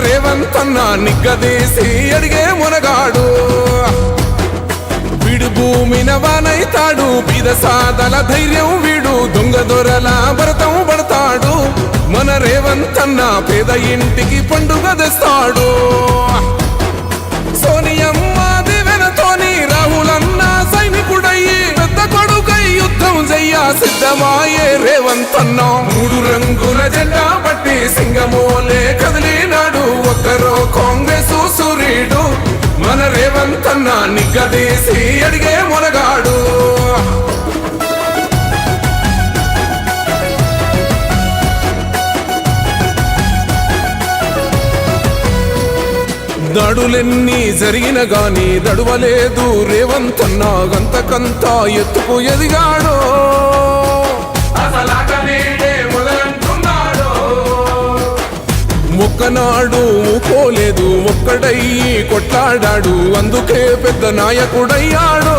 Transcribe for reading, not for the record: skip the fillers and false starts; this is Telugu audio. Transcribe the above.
రేవంత్ అన్న నిగ్గదీసి అడిగే మునగాడు వీడు భూమిన వానైతాడు బీద సాదల ధైర్యం వీడు దొంగ దొరల భరతం పడతాడు మన రేవంత్ అన్న పేద ఇంటికి పండుగ తెస్తాడు సోనియమ్మ దివెనతోని రాహులన్న సైనికుడయ్యి పెద్ద కొడుకై యుద్ధం చెయ్య సిద్ధమాయే రేవంత్ అన్న మూడు రంగుల జెండా పట్టి సింగమోలే కదిలినాడు ఒక్కరో కాంగ్రెస్ సూర్యుడు మన రేవంత్ అన్న నిగ్గదీసి అడిగే మునగాడు దాడులెన్ని జరిగిన గాని దడువలేదు రేవంత్ అన్న గంతకంత ఎత్తుకు ఎదిగాడు ఒక్కనాడు ఊకోలేదు ఒక్కడయ్యి కొట్లాడాడు అందుకే పెద్ద నాయకుడయ్యాడు